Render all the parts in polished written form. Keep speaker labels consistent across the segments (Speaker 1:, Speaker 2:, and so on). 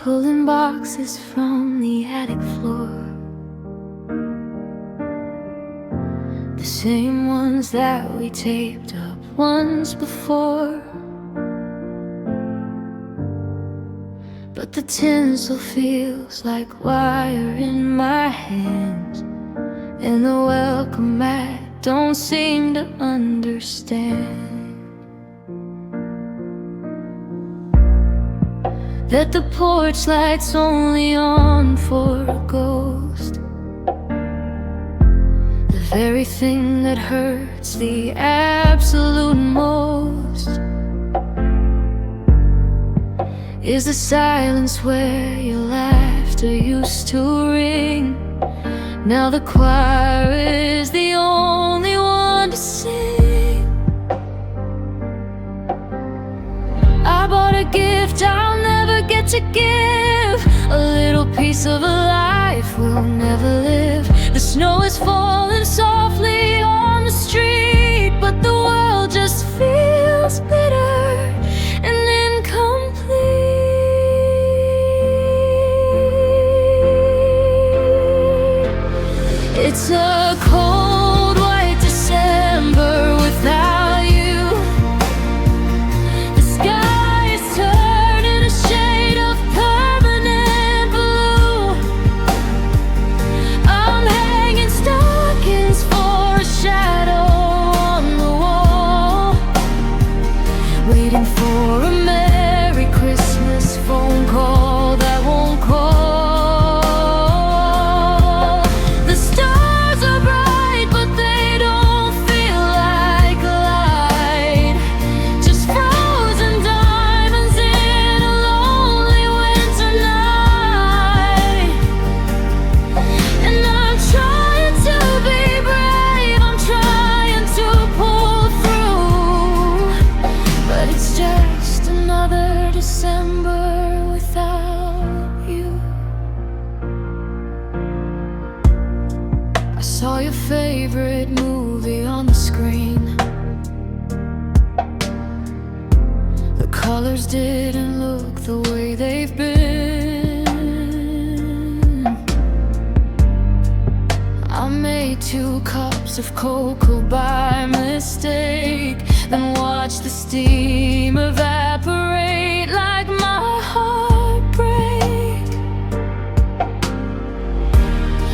Speaker 1: pulling boxes from the attic floor, the same ones that we taped up once before. But the tinsel feels like wire in my hands, and the welcome mat don't seem to understand that the porch light's only on for a ghost. The very thing that hurts the absolute most is the silence where your laughter used to ring. Now the choir is the only one to sing. I bought a gift I'll never get to give, a little piece of a life we'll never live. The snow is falling softly on the street, but the world just feels bitter and incomplete. It's a cold white December without you. The sky is turning a shade of permanent blue. I'm hanging stockings for a shadow on the wall, waiting for a Merry Christmas phone call that won't call. The stars are bright, but they don't feel like light, just frozen diamonds in a lonely winter night. And I'm trying to be brave, I'm trying to pull through, but it's just another December without you. I saw your favorite movie on the screen. The colors didn't look the way they've been. I made 2 cups of cocoa by mistake, then watched the steam evaporate like my heart break.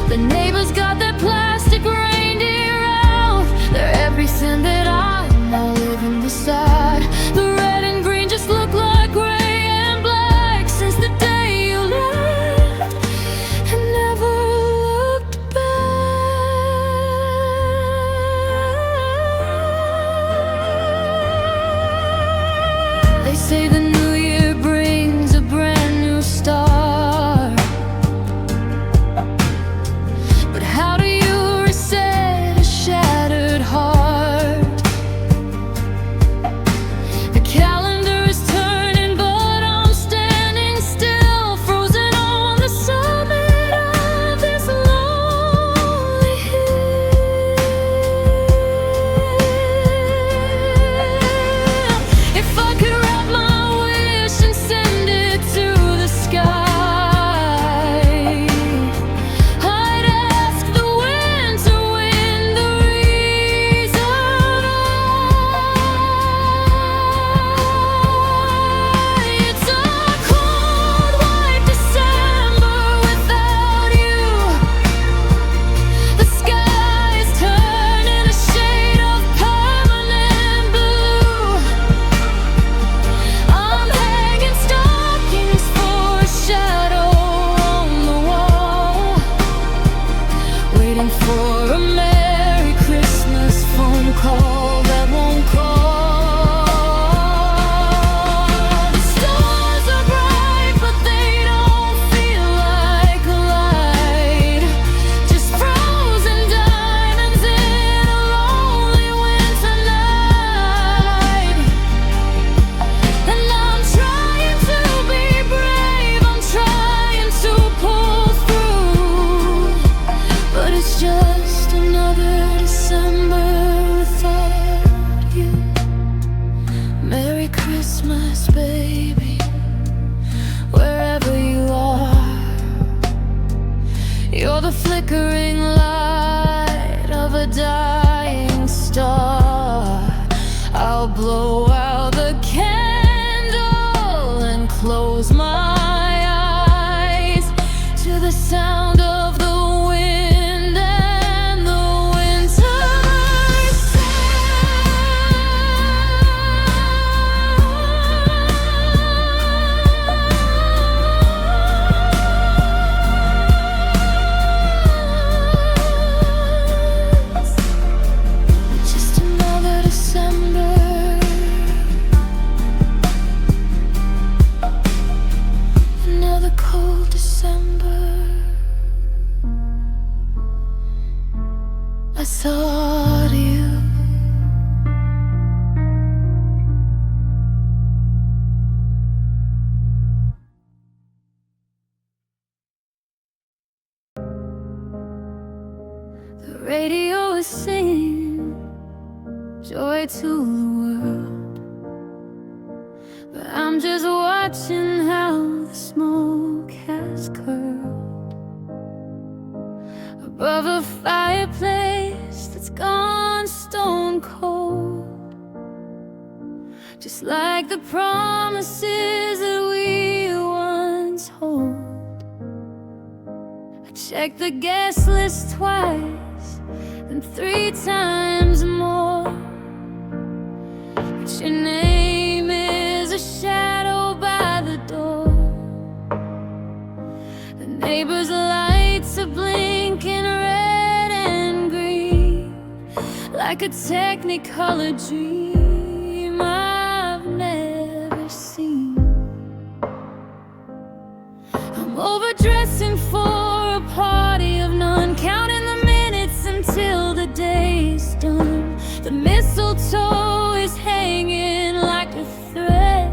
Speaker 1: The neighbors got their plastic reindeer out, they're everything that I'm now living beside. The red and green just look like gray and black since the day you left and never looked back. They say the new year brings a brand new start, but how do you reset a shattered heart? The calendar is turning, but I'm standing still, frozen on the summit of this lonely hill. If I could wrap my wish and send it to the sky, I'd ask the wind to win the reason why. It's a cold white December without you. The sky is turning a shade of permanent blue. I'm hanging stockings for a shadow on the wall, waiting for a Merry Christmas phone call that won't call. The stars are bright, but they don't feel like light, just frozen diamonds in a lonely winter night. And I'm trying to be brave, I'm trying to pull through, but it's just another December without you. Merry Christmas, baby, wherever you flickering light of a dying star. I'll blow out the candle and close my eyes to the sound of the wind and the winter sounds. Just another December, another cold December. I thought you. The radio is singing joy to the world, but I'm just watching how the smoke has curled above a fireplace that's gone stone cold. Just like the promises that we once hold. I checked the guest list twice and 3 times more, but your name is a shadow by the door. The neighbors' lights are blinking red and green, like a technicolor dream I've never seen. I'm overdressing for a party of none, counting the minutes until the day's done. The mistletoe is hanging like a thread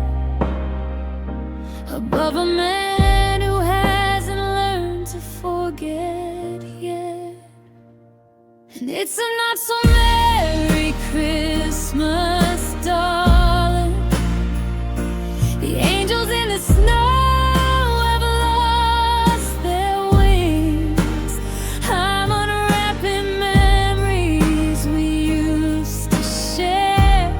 Speaker 1: above a man who hasn't learned to forget yet. And it's a not so merry Christmas, darling. The angels in the snow have lost their wings. I'm unwrapping memories we used to share,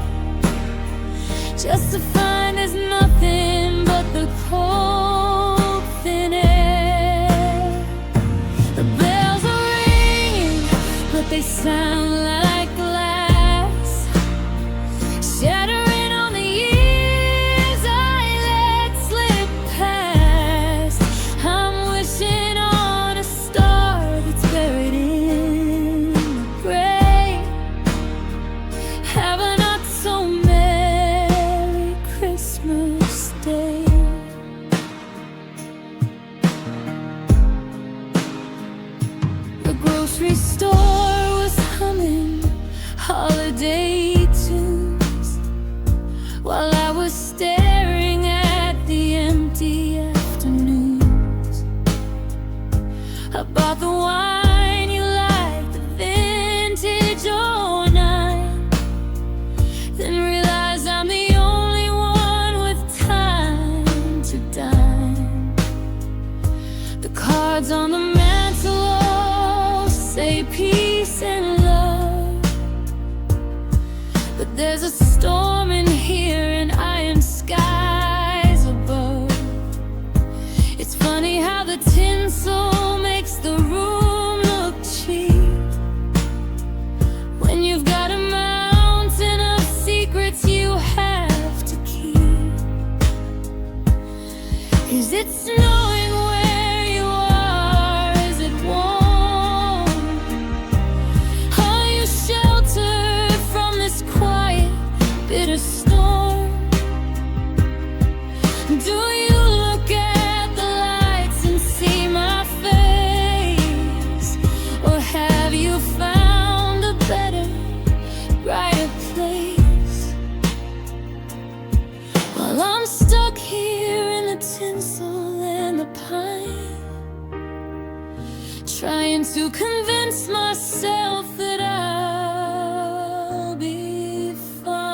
Speaker 1: just to find there's nothing but the cold, thin air. The bells are ringing, but they sound like glass, shattering on the years I let slip past. I'm wishing on a star that's buried in the grave. Have a not so merry Christmas Day. The grocery store was humming holiday tunes while I was staring at the empty afternoons. I bought the wine you like, the vintage '09, then realized I'm the only one with time to dine. The cards on the mantle all say peace and love, but there's a storm in here and iron skies above. It's funny how the tinsel makes the room look cheap when you've got a mountain of secrets you have to keep. Is it snowing where you are? Is it warm? Are you sheltered from this quiet, bitter storm? Do you look at the lights and see my face? Or have you found a better, brighter place? While I'm stuck here in the tinsel and the pine, trying to convince myself that I'll be fine.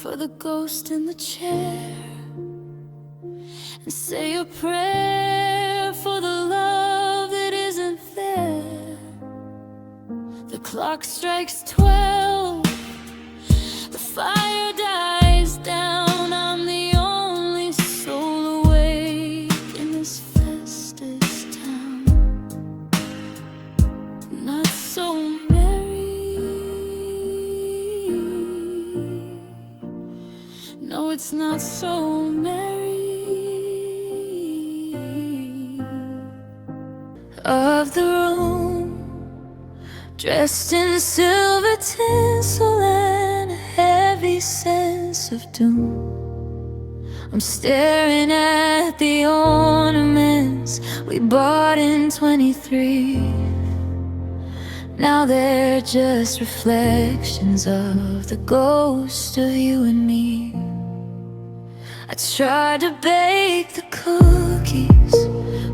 Speaker 1: for the ghost in the chair, and say a prayer for the love that isn't there. The clock strikes 12, the fire dies down. I'm the only soul awake in this festive town. Not so merry, no, it's not so merry. Of the room, dressed in silver tinsel and a heavy sense of doom, I'm staring at the ornaments we bought in 23. Now they're just reflections of the ghost of you and me. I tried to bake the cookies,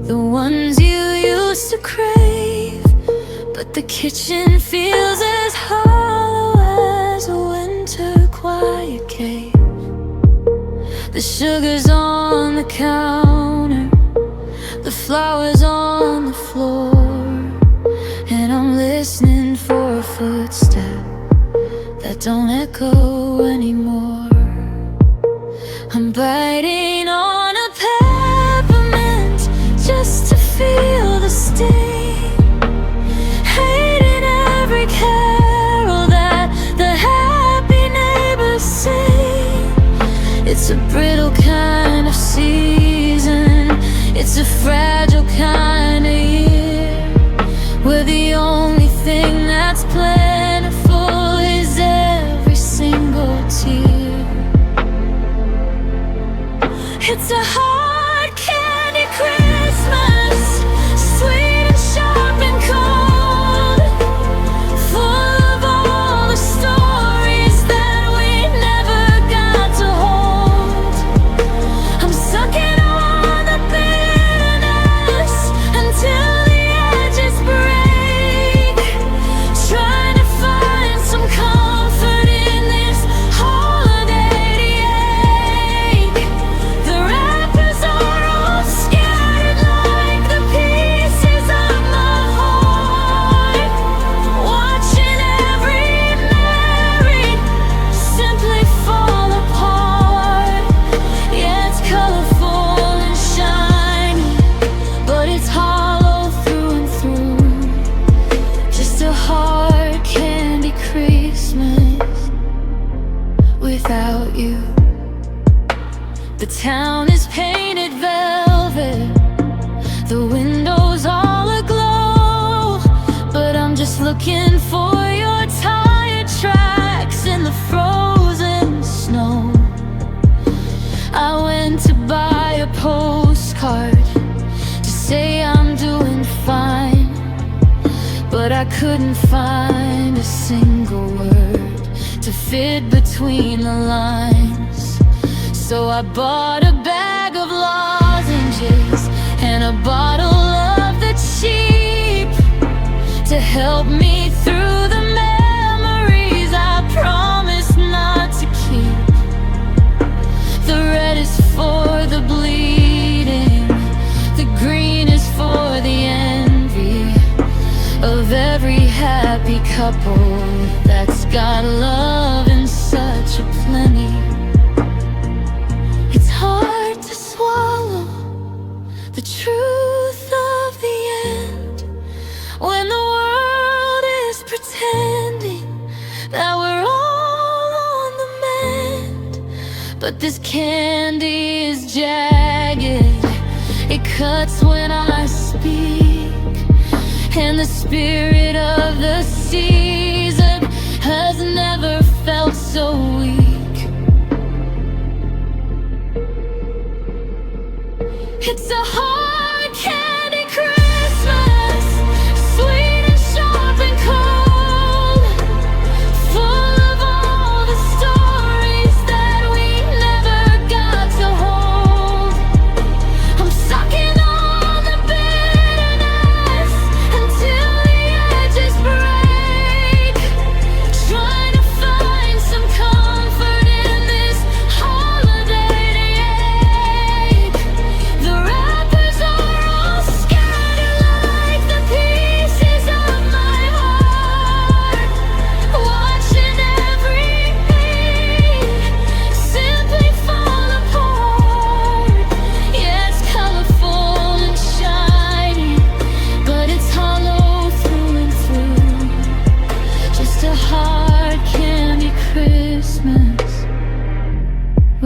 Speaker 1: the ones you used to crave, but the kitchen feels as hollow as a winter quiet cave. The sugar's on the counter, the flowers on the floor, and I'm listening for a footstep that don't echo anymore. I'm biting on a peppermint just to feel the sting, hating every carol that the happy neighbors sing. It's a brittle kind of season, it's a fragile kind of year, where the only thing that's plentiful is every single tear. It's a hard candy Christmas, sweet and sharp and cold, full of all the stories that we never got to hold. I'm sucking on the bitterness until the edges break, trying to find some comfort in this holiday ache. The wrappers are all scattered like the pieces of my heart, watching every married simply fall apart. Yeah, it's colorful and shiny, but it's hollow through and through. Just a hard candy Christmas without you. The town is painted velvet, the windows all aglow, but I'm just looking for your tired tracks in the frozen snow. I went to buy a postcard to say I'm doing fine, but I couldn't find a single word to fit between the lines. So I bought a bag of lozenges and a bottle of the cheap to help me through the memories I promised not to keep. The red is for the bleeding, the green is for the envy of every happy couple that's got love in such a plenty. It's hard to swallow the truth of the end when the world is pretending that we're all on the mend. But this candy is jagged, it cuts when I speak, and the spirit of the season has never felt so weak. It's a hard candy Christmas, sweet and sharp and cold, full of all the stories that we never got to hold. I'm sucking on the bitterness until the edges break, trying to find some comfort in this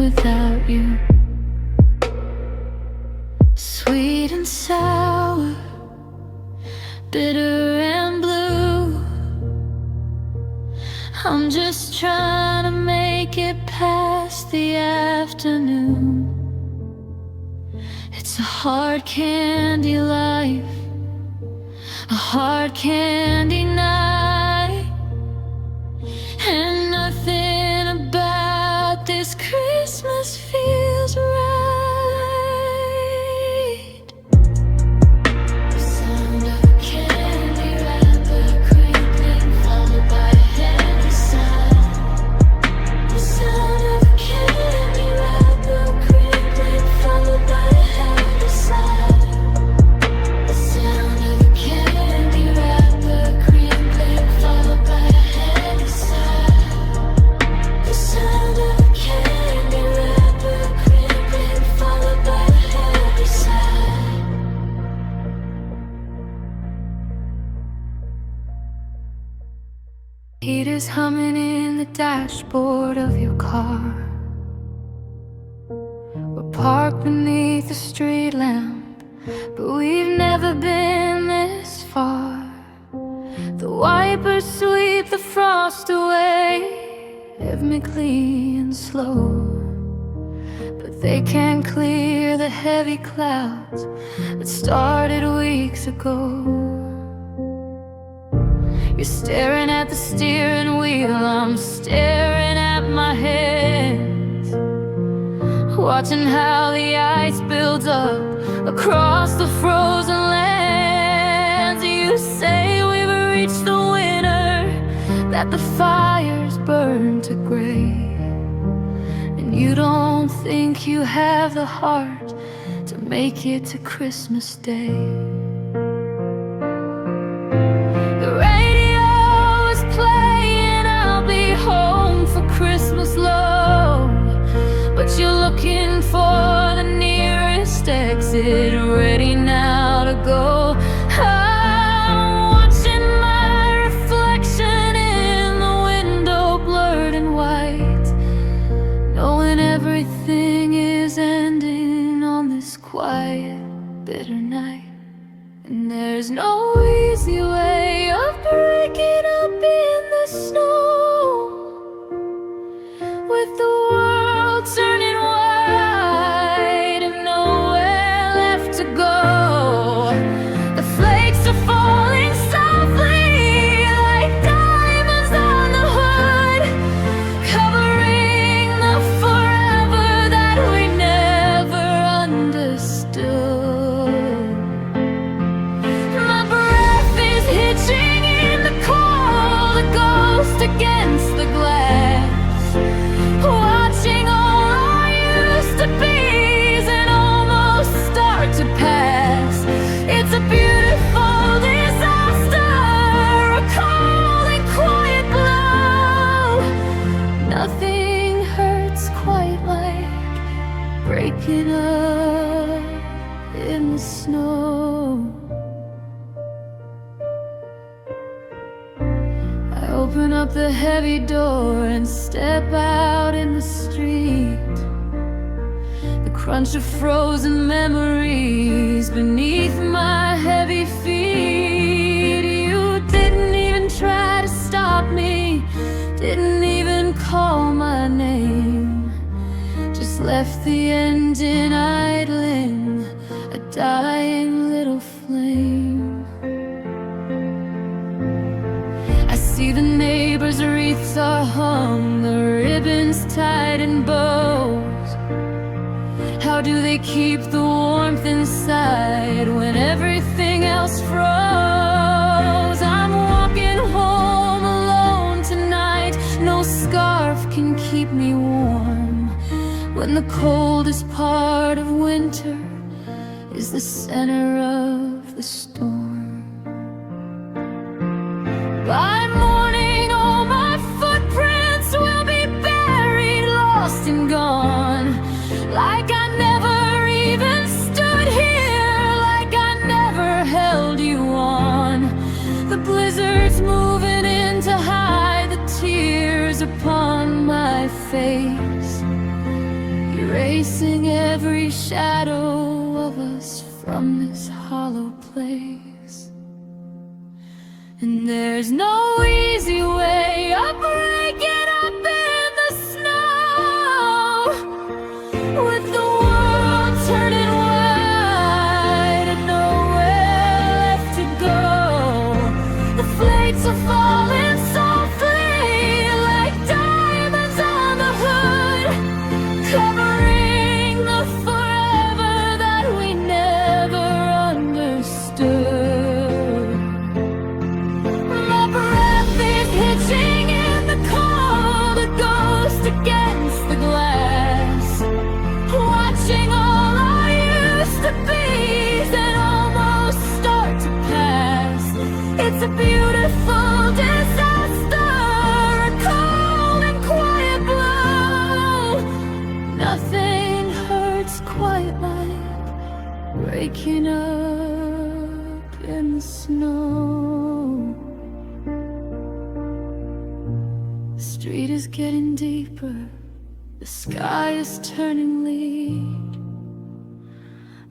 Speaker 1: without you. Sweet and sour, bitter and blue. I'm just trying to make it past the afternoon. It's a hard candy life, a hard candy night, and nothing about this Christmas feels right. The sound of a candy wrapper crinkling, followed by a heavy sigh. The sound of a candy wrapper crinkling, followed by a heavy sigh. The sound of a candy wrapper crinkling, followed by a heavy sigh. The sound of a candy wrapper crinkling, followed by a heavy sigh. Heaters humming in the dashboard of your car. We're parked beneath a street lamp, but we've never been this far. The wipers sweep the frost away, rhythmically and slow, but they can't clear the heavy clouds that started weeks ago. You're staring at the steering wheel, I'm staring at my hands, watching how the ice builds up across the frozen lands. You say we've reached the winter, that the fires burn to gray, and you don't think you have the heart to make it to Christmas Day. The radio is playing, I'll be home for Christmas low, but you're looking for the nearest exit, ready now to go. I'm watching my reflection in the window, blurred and white, knowing everything is ending on this quiet, bitter night. And there's no easy way of breaking up in the snow, with the world turning white and nowhere left to go. The flakes are falling softly like diamonds on the hood, covering the forever that we never understood. My breath is hitching in the cold, a ghost against the glass, watching all our used to be's and almost start to pass. It's a beautiful disaster, a cold and quiet blow. Nothing hurts quite like breaking up in the snow. I open up the heavy door and step out in the street. The crunch of frozen memories beneath my heavy feet. You didn't even try to stop me, didn't even call my name, just left the engine idling, a dying little flame. I see the neighbors' wreaths are hung, the ribbons tied in bows. How do they keep the warmth inside when everything else froze? I'm walking home alone tonight, no scarf can keep me warm, when the coldest part of winter is the center of the storm. By morning all my footprints will be buried, lost and gone, like I never even stood here, like I never held you on. The blizzard's moving in to hide the tears upon my face. erasing every shadow of us from this hollow place. And there's no easy way of breaking up in the snow, with the world turning wide and nowhere left to go. The flakes are falling softly like diamonds on the hood, covering the forever that we never understood. My breath is hitching in the cold, a ghost against the glass, watching all our used to be's that almost start to pass. It's a beautiful disaster, a cold and quiet blow. Nothing hurts quite like breaking up in the snow. The street is getting deeper, the sky is turning lead.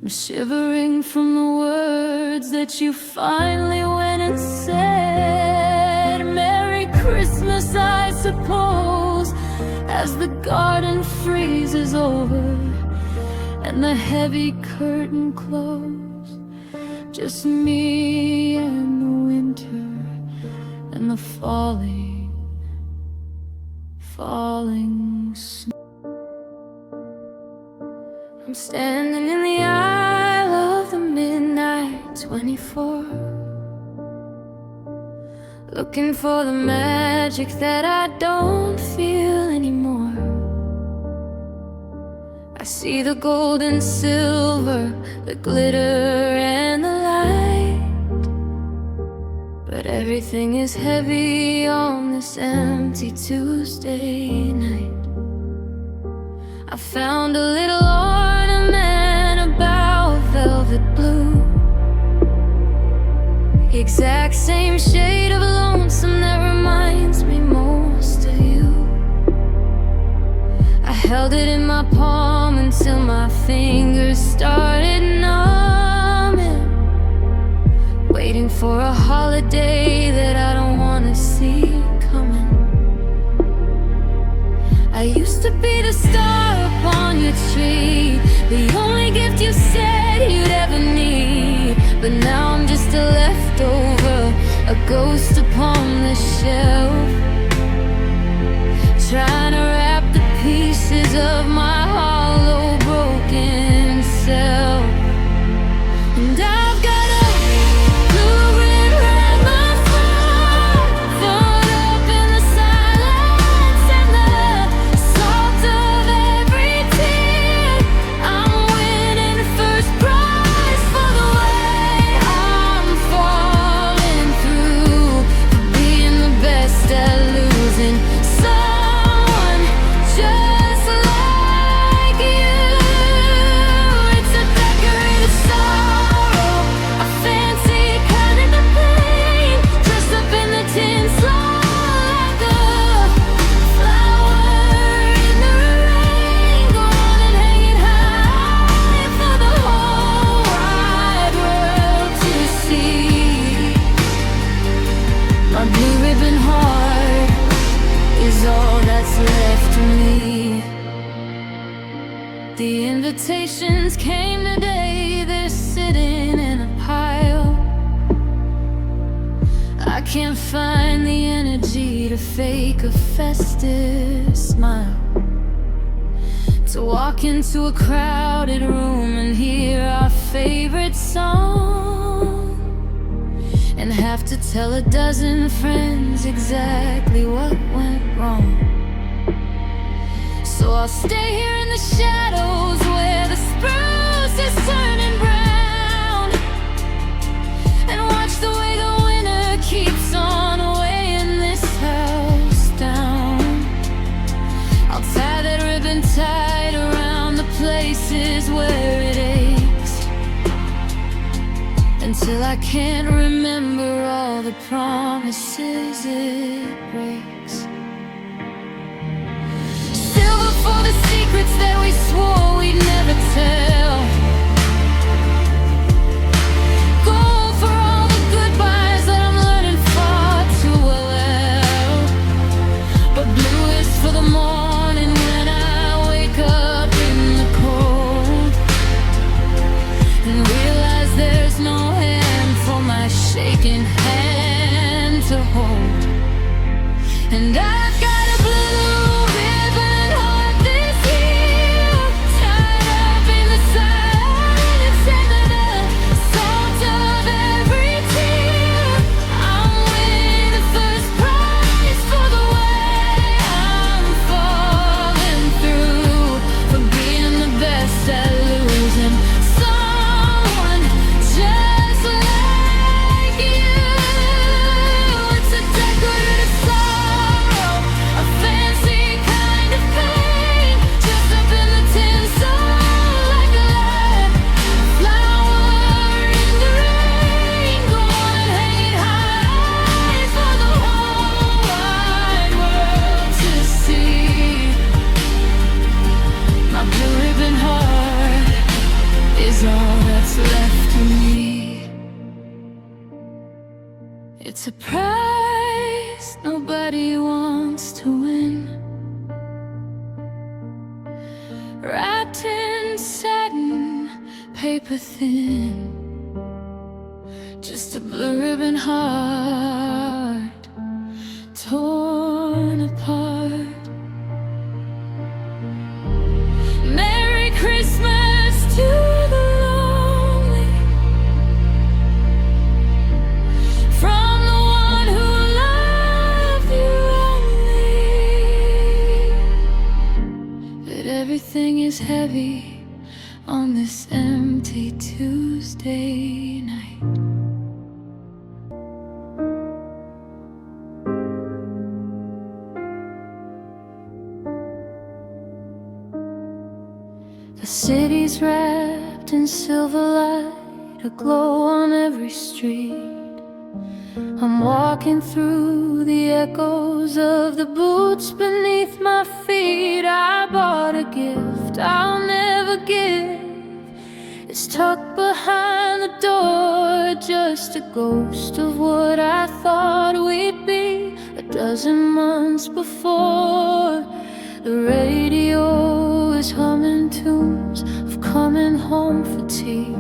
Speaker 1: I'm shivering from the words that you finally went and said. Merry Christmas, I suppose, as the garden freezes over and the heavy curtain closed. Just me and the winter and the falling snow. I'm standing in the aisle of the midnight 24, looking for the magic that I don't feel anymore. I see the gold and silver, the glitter and the light, but everything is heavy on this empty Tuesday night. I found a little ornament about velvet blue, exact same shade of lonesome that reminds me most of you. I held it in my palm until my fingers started numbing, waiting for a holiday that I don't wanna see coming. I used to be the star upon your tree, the only gift you said you'd ever need. But now I'm just a leftover, a ghost upon the shelf, trying to wrap the pieces of my hollow, broken self. And I've got a blueprint right my phone, thrown up in the silence and the salt of every tear. I'm winning first prize for the way I'm falling through, for being the best at losing someone just like you. It's a decorated sorrow, a fancy kind of the pain, dressed up in the tinsel like a flower in the rain. Go on and hang it high for the whole wide world to see. My blue ribbon heart is all that's left of me. The invitations came today, they're sitting in a pile. I can't find the energy to fake a festive smile, to walk into a crowded room and hear our favorite song, and have to tell a dozen friends exactly what went wrong. So I'll stay here in the shadows where the spruce is turning brown, and watch the way the winter keeps on weighing this house down. I'll tie that ribbon tight around the places where it aches, until I can't remember all the promises it breaks. Silver for the secrets that we swore tell. Go for all the goodbyes that I'm learning far too well. But blue is for the morning when I wake up in the cold and realize there's no hand for my shaking hand to hold. And I've got a blue ribbon heart this year, tied up in the silence and the salt of every tear. I'm winning the first prize for the way I'm falling through, for being the best at losing someone just like you. It's a decorative sorrow, a fancy kind of pain, just up in the tinsel like a light flower in the rain. Go on and hang it high for the whole wide world to see. My blue ribbon heart is all that's left of me. It's a prize nobody wants to win, wrapped in satin, paper thin, just a blue ribbon heart torn apart. Merry Christmas to the lonely, from the one who loved you only. But everything is heavy on this empty Tuesday night. The city's wrapped in silver light, a glow on every street. I'm walking through the echoes of the boots beneath my feet. I bought a gift I'll never give. It's tucked behind the door, just a ghost of what I thought we'd be a dozen months before. The radio is humming tunes of coming home for tea,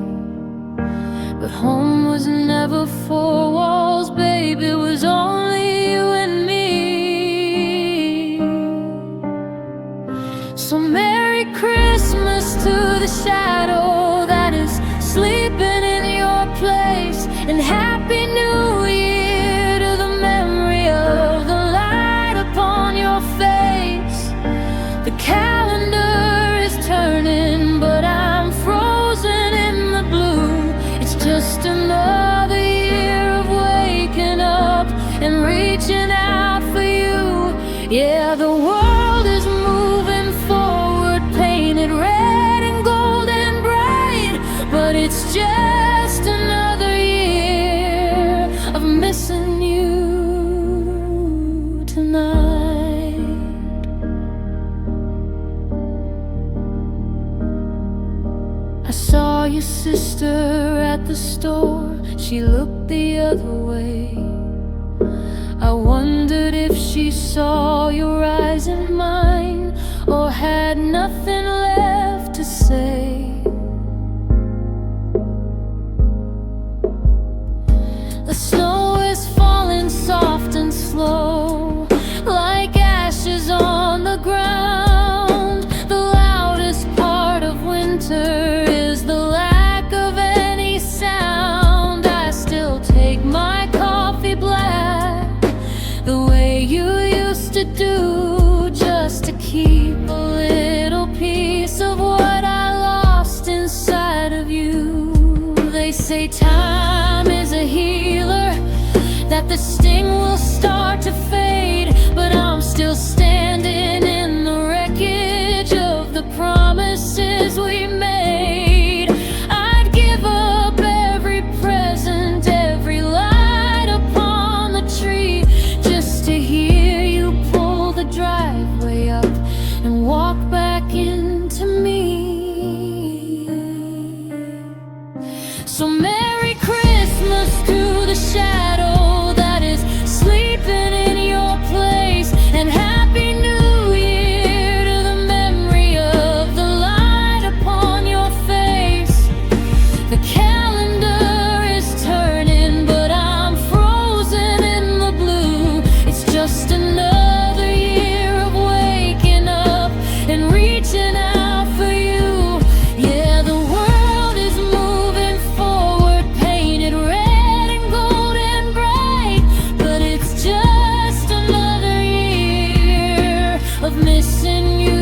Speaker 1: but home was never four walls, babe, it was only you and me. So Merry Christmas to the shadow that is sleeping in your place, and Happy New Year to the memory of the light upon your face. The calendar is turning, but I'm frozen in the blue. It's just another year of waking up and reaching out for you. Yeah, the world is moving forward, painted red and gold and bright, but it's just another year of missing you tonight. I saw your sister at the store, she looked the other way. I wondered if she saw your eyes in mine, or had nothing left to say. The snow is falling soft and slow, like ashes on the ground. The loudest part of winter is the lack of any sound. I still take my coffee black the way you used to do, just to keep a little piece of what I lost inside of you. They say time is a healer, that the sting will start to fade, but I'm still standing in the wreckage of the promises we made. I'd give up every present, every light upon the tree, just to hear you pull the driveway up and walk back into me. been reaching out for you. Yeah, the world is moving forward, painted red and gold and bright, but it's just another year of missing you.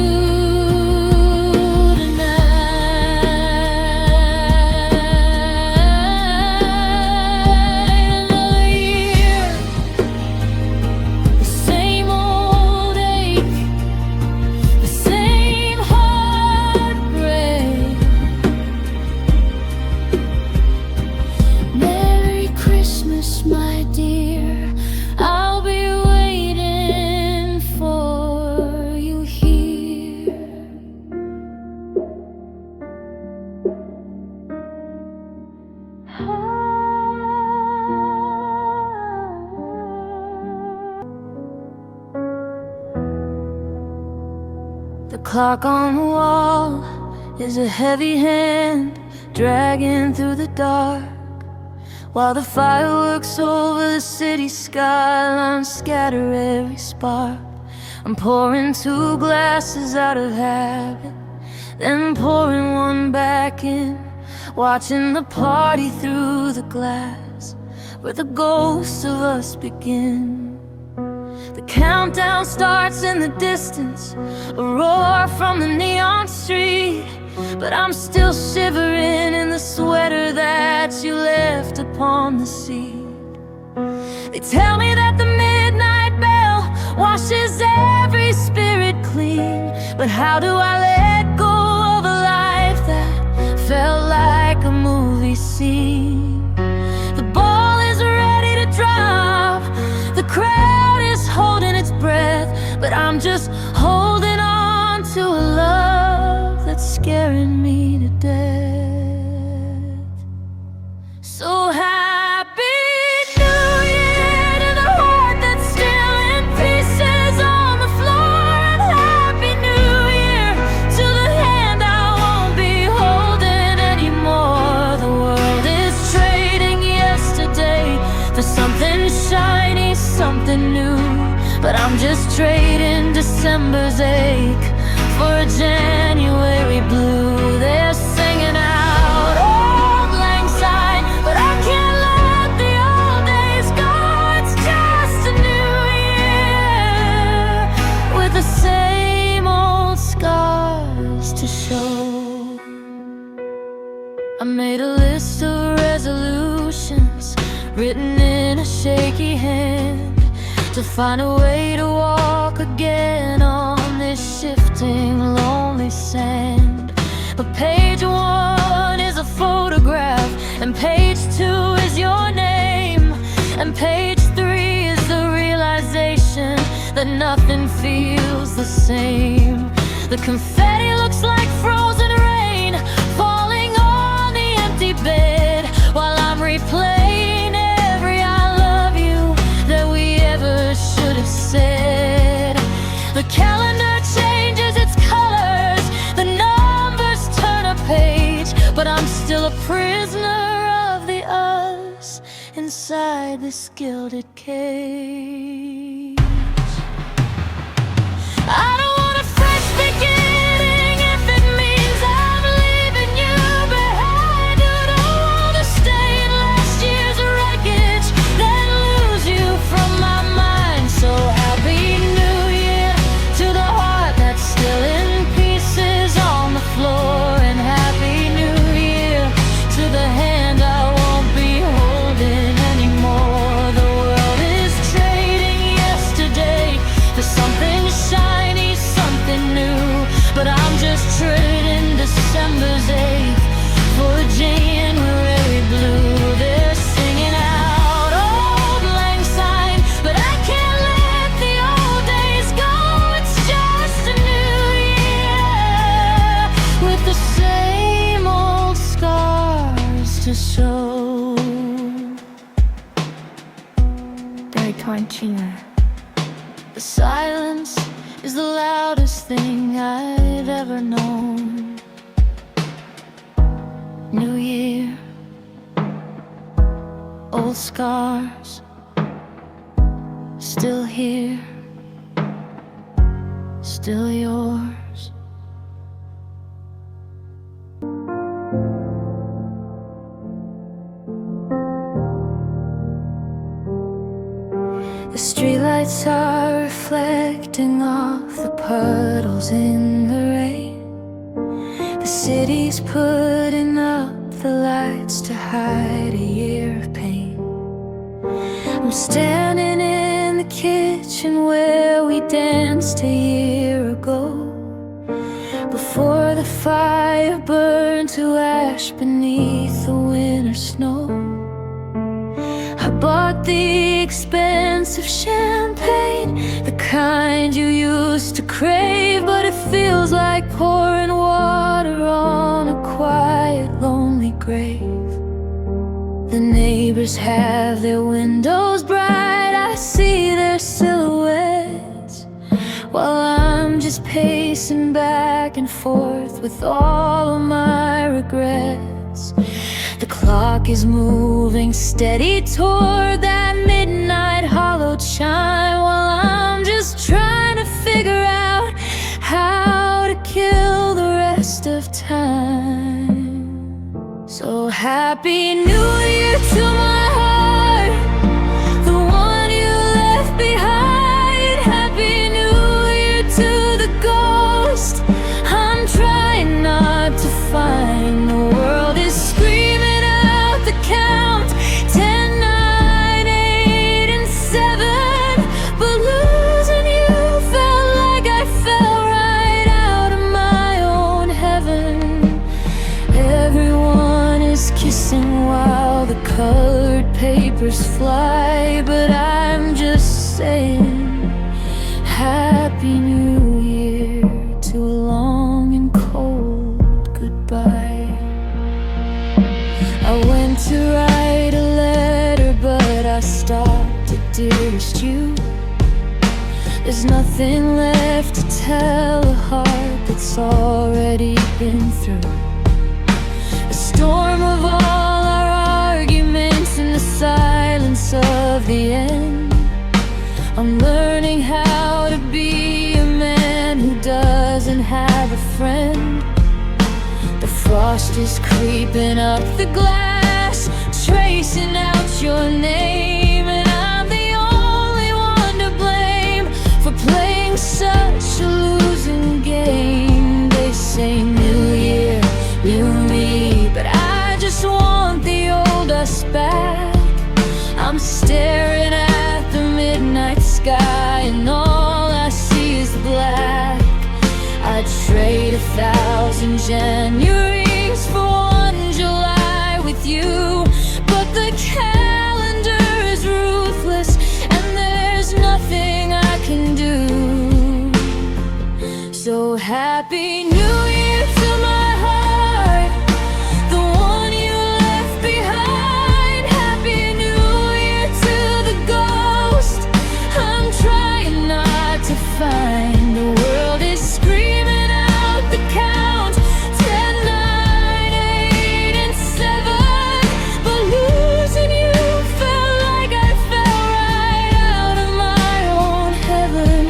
Speaker 1: My dear, I'll be waiting for you here. The clock on the wall is a heavy hand dragging through the dark, while the fireworks over the city skyline scatter every spark. I'm pouring 2 glasses out of habit, then pouring one back in, watching the party through the glass, where the ghosts of us begin. The countdown starts in the distance, a roar from the neon street, but I'm still shivering in the sweater that you left upon the seat. They tell me that the midnight bell washes every spirit clean, but how do I let go of a life that felt like a movie scene? The ball is ready to drop, the crowd is holding its breath, but I'm just holding on to a love that's scaring me to death. So happy New Year to the heart that's still in pieces on the floor, and Happy New Year to the hand I won't be holding anymore. The world is trading yesterday for something shiny, something new, but I'm just trading December's ache for a January blue. They're singing out Auld Lang Syne, but I can't let the old days go. It's just a new year with the same old scars to show. I made a list of resolutions written in a shaky hand, to find a way to walk again on this shifting, lonely sand. But page 1 is a photograph, and page 2 is your name, and page 3 is the realization that nothing feels the same. The confetti looks like frozen rain falling on the empty bed, while I'm replaying every I love you that we ever should have said. The calendar changes its colors, the numbers turn a page, but I'm still a prisoner of the us inside this gilded cage. I don't want a fresh beginning if it means I'm leaving you behind. You don't want to stay in last year's wreckage, then lose you from my mind. So Happy New Year to the heart that's still in pieces on the floor, and Happy New Year to the hand I won't be holding anymore. The world is trading yesterday for something shiny, something new, but I'm just trading December's ache for a January blue. They're singing out Auld Lang Syne, but I can't let the old days go. It's just a new year with the same old scars to show. Baritone China. The silence is the loudest thing I've ever known. New year, old scars, still here, still yours. The streetlights are reflecting off the puddles in the rain. The city's putting up the lights to hide a year of pain. I'm standing in the kitchen where we danced a year ago, before the fire burned to ash beneath the winter snow. I bought the expensive champagne, the kind you used to crave, but it feels like pouring water on a quiet, lonely grave. The neighbors have their windows bright, I see their silhouettes, while I'm just pacing back and forth with all of my regrets. The clock is moving steady toward that midnight hollowed chime, while I'm just trying to figure out how to kill the rest of time. So happy New Year to my heart, the one you left behind. Happy New Year to the ghost I'm trying not to find. The world is screaming out the count, 10, 9, 8, and 7. But losing you felt like I fell right out of my own heaven. Everyone is kissing while the colored papers fly, but I'm just saying Happy New Year to a long and cold goodbye. I went to write a letter, but I stopped at dearest you. There's nothing left to tell a heart that's already been through a storm of all our arguments in the silence of the end. I'm learning how to be a man who doesn't have a friend. The frost is creeping up the glass, tracing out your name, and I'm the only one to blame for playing such a losing game. They say new year, new me, but I just want the old us back. I'm staring at the midnight sky and all I see is black. I'd trade 1,000 Januaries for one July with you, but the calendar is ruthless and there's nothing I can do. So happy New Year to my heart, the one you left behind. Happy New Year to the ghost I'm trying not to find. The world is screaming out the count, 10, 9, 8, and 7. But losing you felt like I fell right out of my own heaven.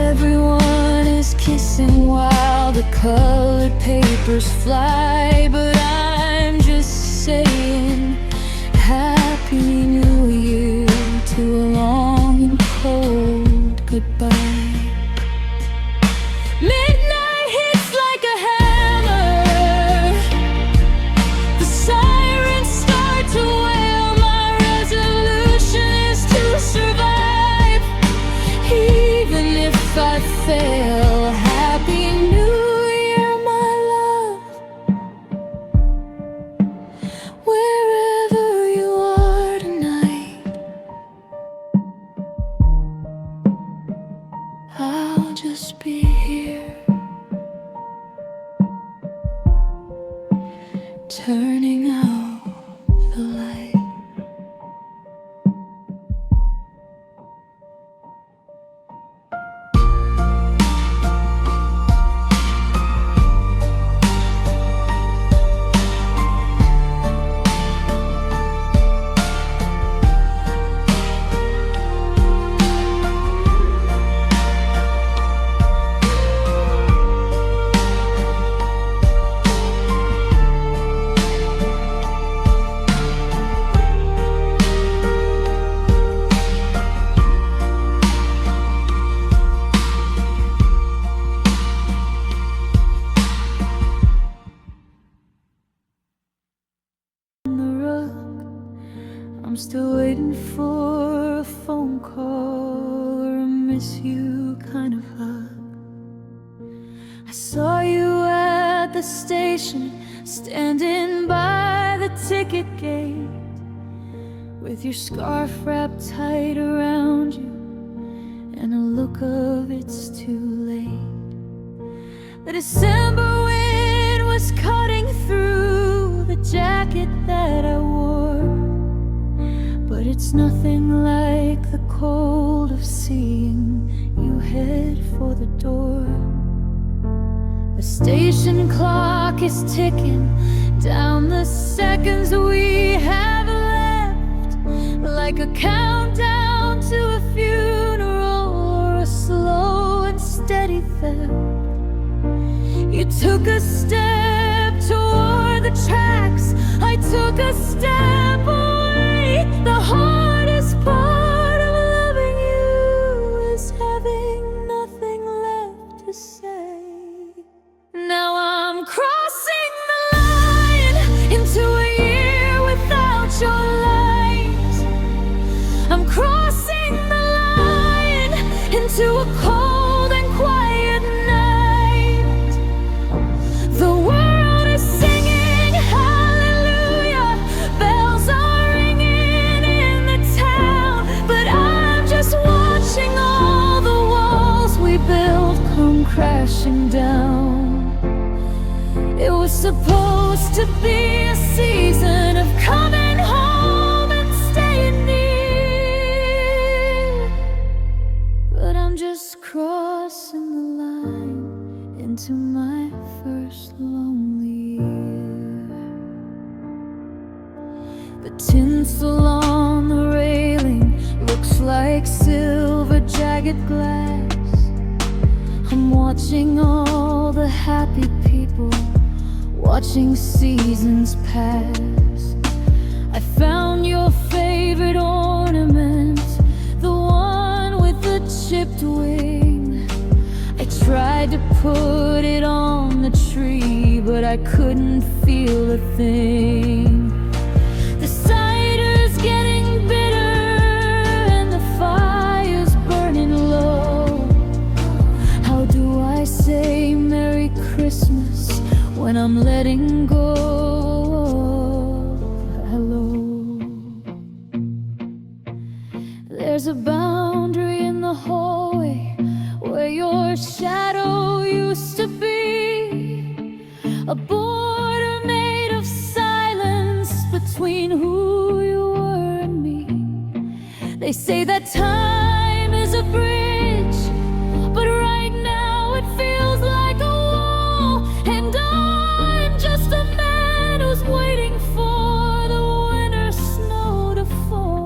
Speaker 1: Everyone is kissing while the colored papers fly, but I'm just saying Happy New Year to a long and cold goodbye. Midnight hits like a hammer, the sirens start to wail. My resolution is to survive, even if I fail. Happy New Year, my love, wherever you are tonight. I'll just be here, turning out the light. still waiting for a phone call or a miss you kind of hug. I saw you at the station, standing by the ticket gate, with your scarf wrapped tight around you and a look of it's too late. The December wind was cutting through the jacket that I wore, but it's nothing like the cold of seeing you head for the door. The station clock is ticking down the seconds we have left, like a countdown to a funeral or a slow and steady theft. You took a step toward the tracks, I took a step away. The hardest part of loving you is having nothing left to say. Now I'm crossing the line into a year without your light. I'm crossing the line into a cold and quiet night. The world is singing hallelujah, bells are ringing in the town, but I'm just watching all the walls we built come crashing down. It was supposed to be a season of coming home and staying near, but I'm just crossing the line into my first lonely year. The tinsel on the railing looks like silver jagged glass. I'm watching all the happy people, watching seasons pass. I found your favorite ornament, the one with the chipped wing. I tried to put it on the tree, but I couldn't feel a thing. The cider's getting bitter and the fire's burning low. How do I say Merry Christmas when I'm letting go? Hello. There's a boundary in the hallway where your shadow used to be, a border made of silence between who you were and me. They say that time is a bridge, but right now it feels like a wall, and I'm just a man who's waiting for the winter snow to fall.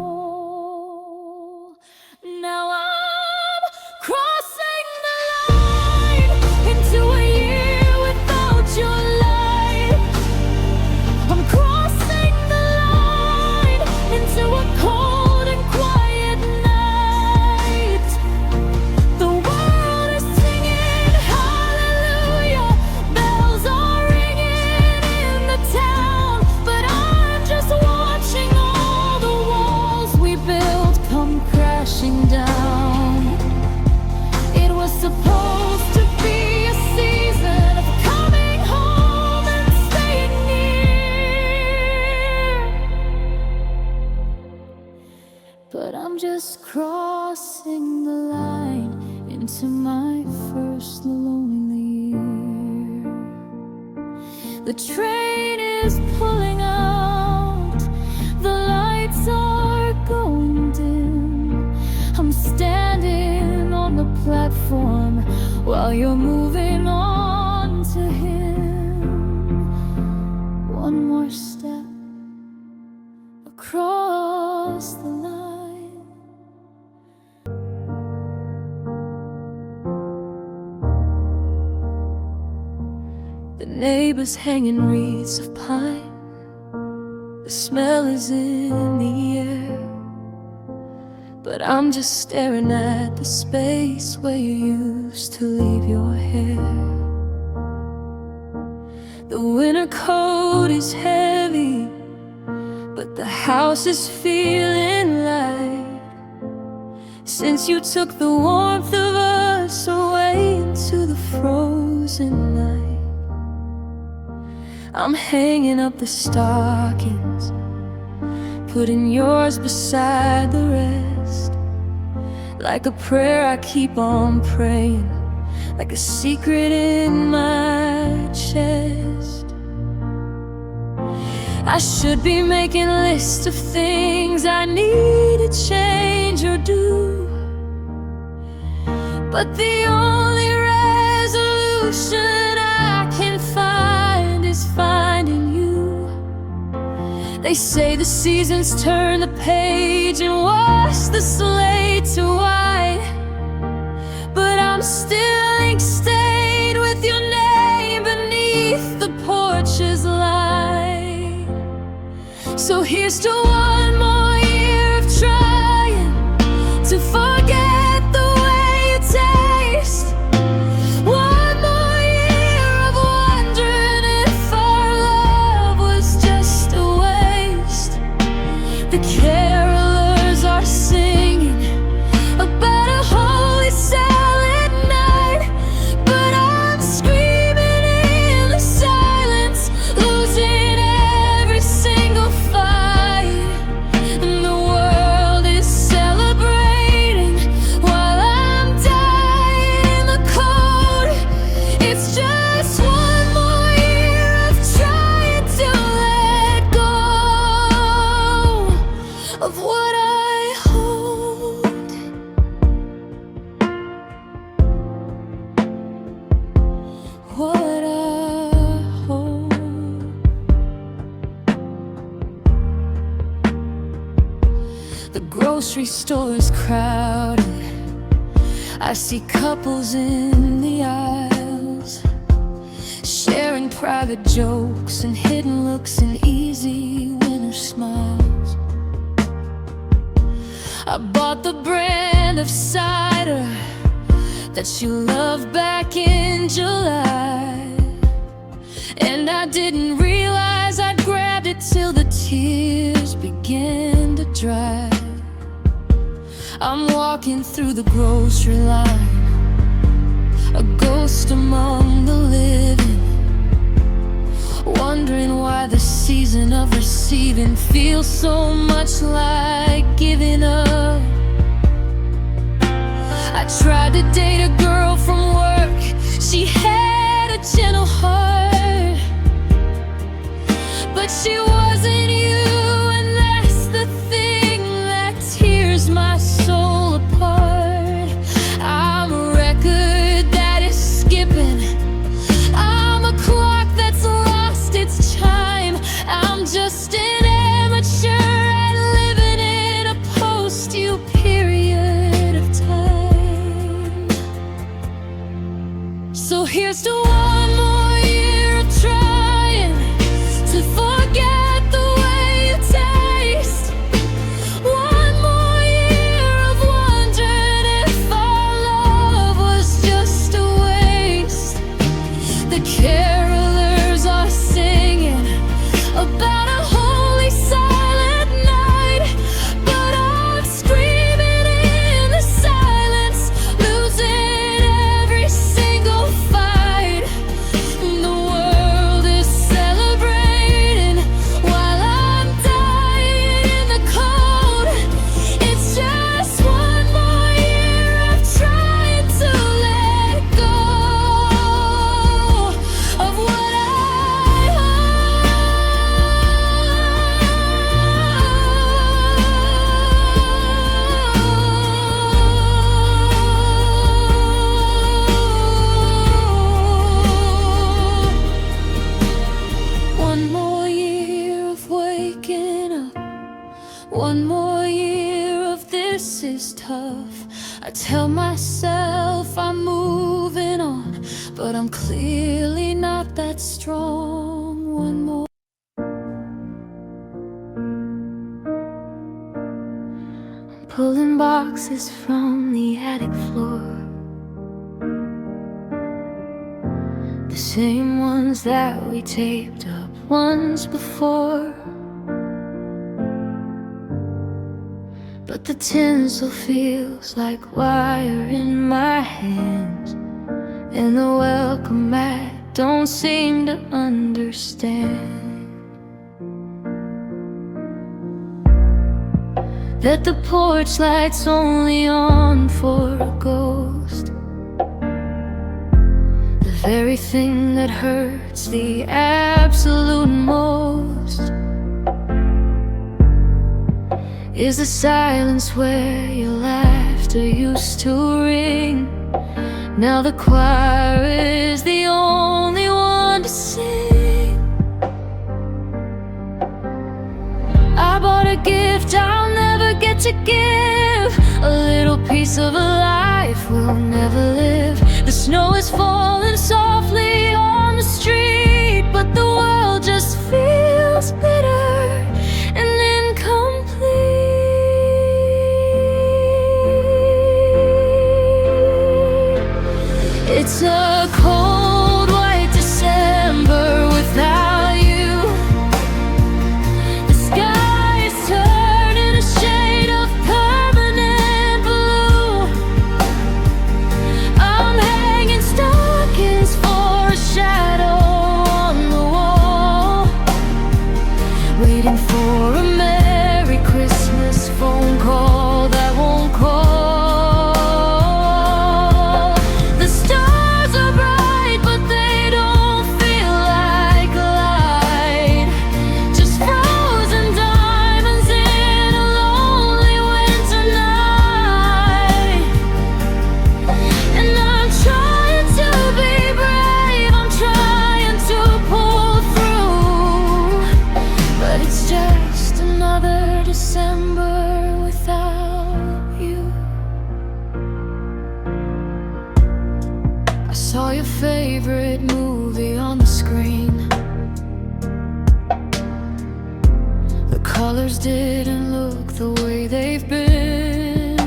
Speaker 1: Now I'm crossing the line into a year without your light. I'm crossing the line into a cold and quiet night. The world is singing hallelujah, bells are ringing in the town, but I'm just watching all the walls we built come crashing down. It was supposed to be a season of coming home and staying near, but I'm just crossing the line into my first lonely year. The train is pulling out, the lights are going dim. I'm standing on the platform while you're moving on to him. One more step across the line. The neighbors hanging wreaths of pine, the smell is in the air, but I'm just staring at the space where you used to leave your hair. The winter coat is heavy, but The house is feeling light since you took the warmth of us away into the frozen night. I'm hanging up the stockings, putting yours beside the rest, like a prayer I keep on praying, like a secret in my chest. I should be making a list of things I need to change or do, but the only resolution I can find is finding you. They say the seasons turn the page and wash the slate to white, but I'm still ink-stained with your name beneath the porch's light. So here's to one more year of trying to forget the way you taste, one more year of wondering if our love was just a waste. The carolers are singing about a holy silent night, but I'm screaming in the silence, losing every single fight. And the world is celebrating while I'm dying in the cold. It's just one more year of trying to let go of what I hold, what I hold. The grocery store is crowded. I see couples in the aisles, sharing private jokes and hidden looks and easy winter smiles. I bought the brand of cider that you loved back in July, and I didn't realize I'd grabbed it till the tears began to dry. I'm walking through the grocery line, a ghost among the living, wondering why the season of receiving feels so much like giving up. I tried to date a girl from work, she had a gentle heart, but she wasn't you, and that's the thing that tears my soul apart. I'm a record that is skipping, I'm a clock that's lost its chime. I'm just an amateur at living in a post-you period of time. So here's to one more year of trying to forget the way you taste, one more year of wondering if our love was just a waste. The carolers are singing about a holy silent night, but I'm screaming in the silence, losing every single fight. The world is celebrating while I'm dying in the cold. It's just one more year of trying to let go of what I hold. One more year of waking up, one more year of this is tough. I tell myself I'm moving on, but I'm clearly not that strong. One more. Pulling boxes from the attic floor, the same ones that we taped up once before. but the tinsel feels like wire in my hands, and the welcome mat don't seem to understand that the porch light's only on for a ghost. The very thing that hurts the absolute most is the silence where your laughter used to ring. Now the choir is the only one to sing. I bought a gift I'll never get to give, a little piece of a life we'll never live. The snow is falling softly on the street, but the world just feels bitter and incomplete. It's a cold white December without you. The sky is turning a shade of permanent blue. I'm hanging stockings for a shadow on the wall, waiting for a Merry Christmas phone call that won't call. The stars are bright, but they don't feel like light, just frozen diamonds in a lonely winter night. And I'm trying to be brave, I'm trying to pull through, but it's just another December without you. I saw your favorite movie on the screen. The colors didn't look the way they've been.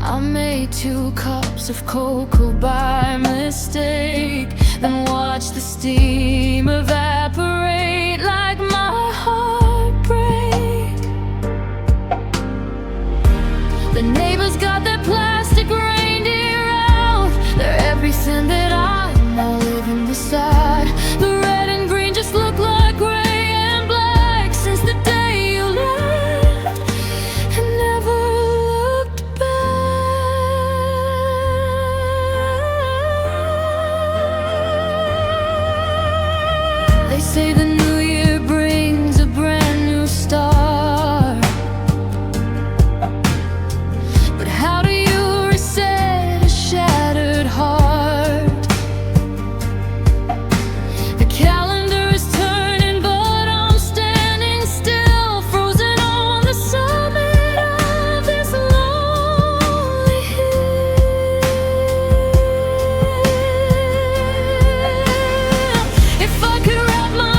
Speaker 1: I made 2 cups of cocoa by mistake, then watched the steam evaporate like my heart break. The neighbors got their plastic reindeer out, they're everything that I'm now living beside. The red and green just look like gray and black since the day you left and never looked back. They say the new year brings a brand new start, but how do you reset a shattered heart? The calendar is turning, but I'm standing still, frozen on the summit of this lonely hill. If I could wrap my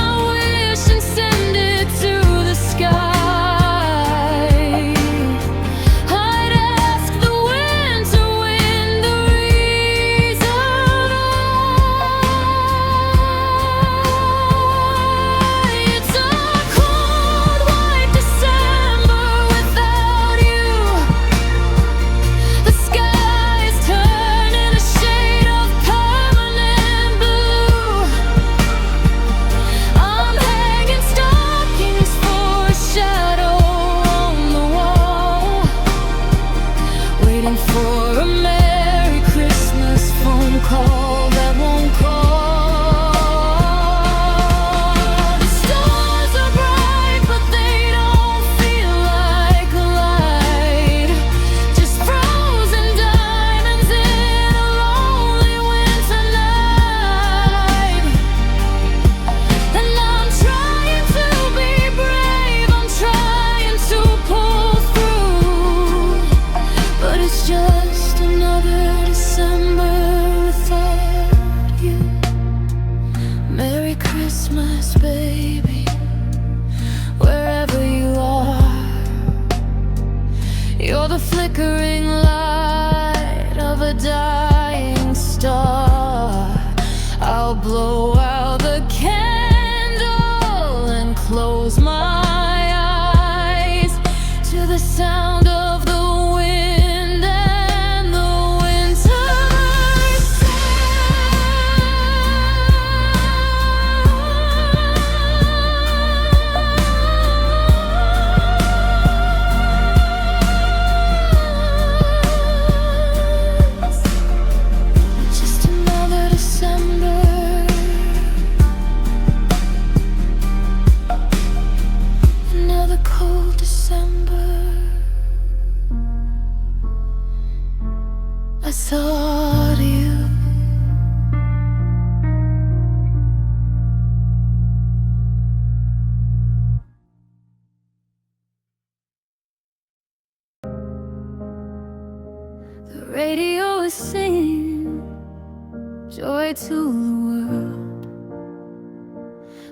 Speaker 1: joy to the world.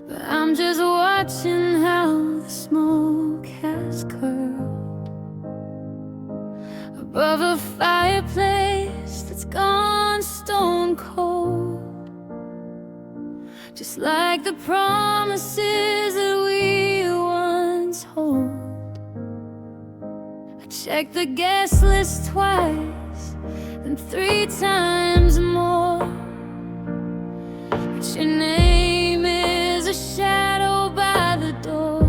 Speaker 1: But I'm just watching how the smoke has curled above a fireplace that's gone stone cold. Just like the promises that we once hold. I check the guest list twice, then 3 times more. But your name is a shadow by the door.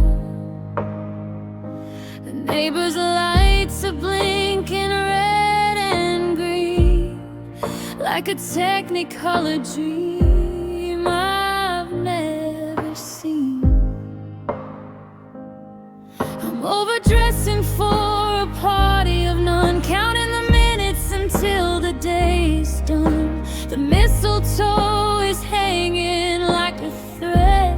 Speaker 1: The neighbors' lights are blinking red and green, like a technicolor dream I've never seen. I'm overdressing for a party of none, counting the minutes until the day's done. The mistletoe is hanging like a thread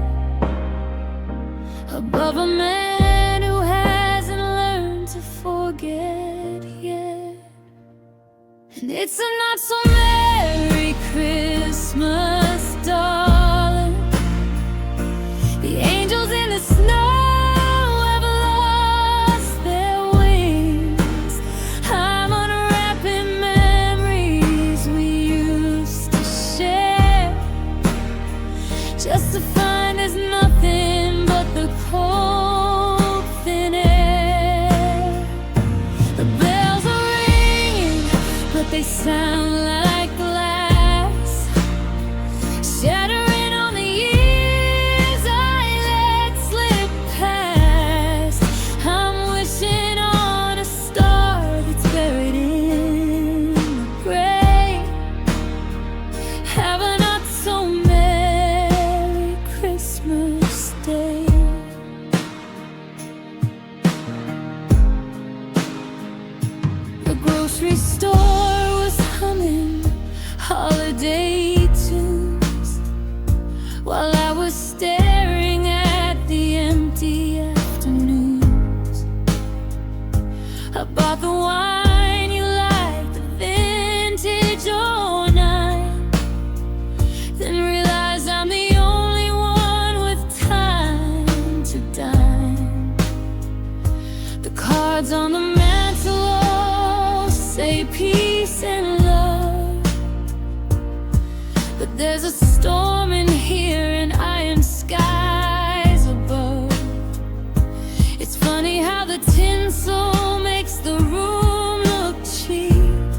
Speaker 1: above a man who hasn't learned to forget yet. And it's a not so merry Christmas, darling. The angels in the snow have lost their wings. I'm unwrapping memories we used to share, just to find there's nothing but the cold, thin air. The bells are ringing, but they sound like glass, shattering on the years I let slip past. I'm wishing on a star that's buried in the grave. Have a not so merry Christmas Day. The grocery store was humming holiday tunes while I was staring at the empty afternoons. I bought the wine you like, the vintage '09, then realized I'm the only one with time to dine. The cards on the mantle all say peace and love, but there's a storm in here and iron skies above. It's funny how the tinsel makes the room look cheap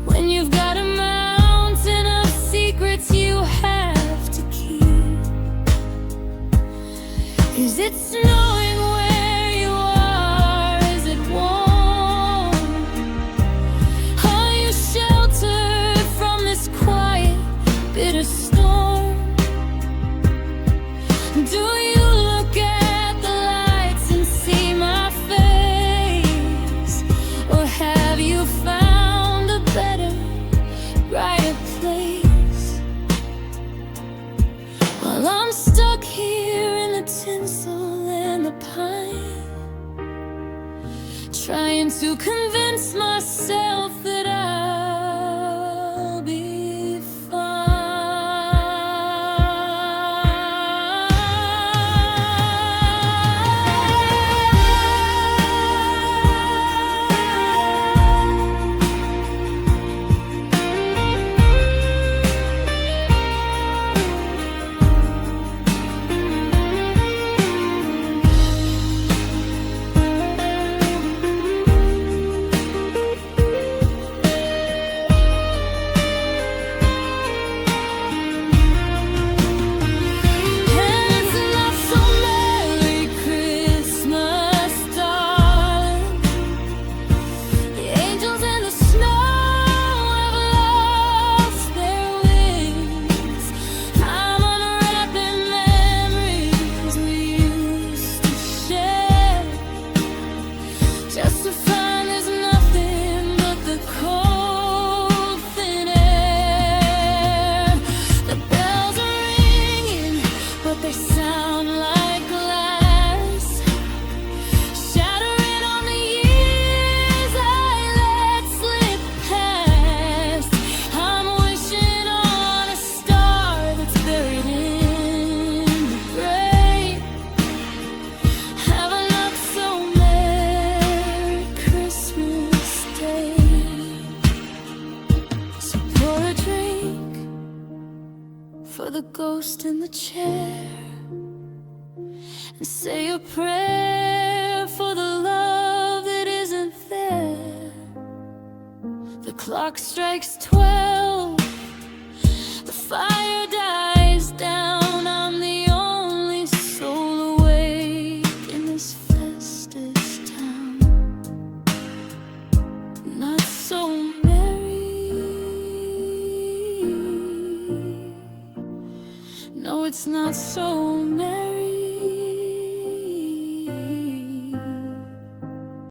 Speaker 1: when you've got a mountain of secrets you have to keep. 'Cause it's snowing where you are. Is it warm? Are you sheltered from this quiet, bitter storm? Do you look at the lights and see my face? Or have you found a better, brighter place? While I'm stuck here in the tinsel land the ghost in the chair and say a prayer for the love that isn't there. The clock strikes 12, the fire dies down. I'm the only soul awake in this festive town. Not so merry, no, it's not so merry.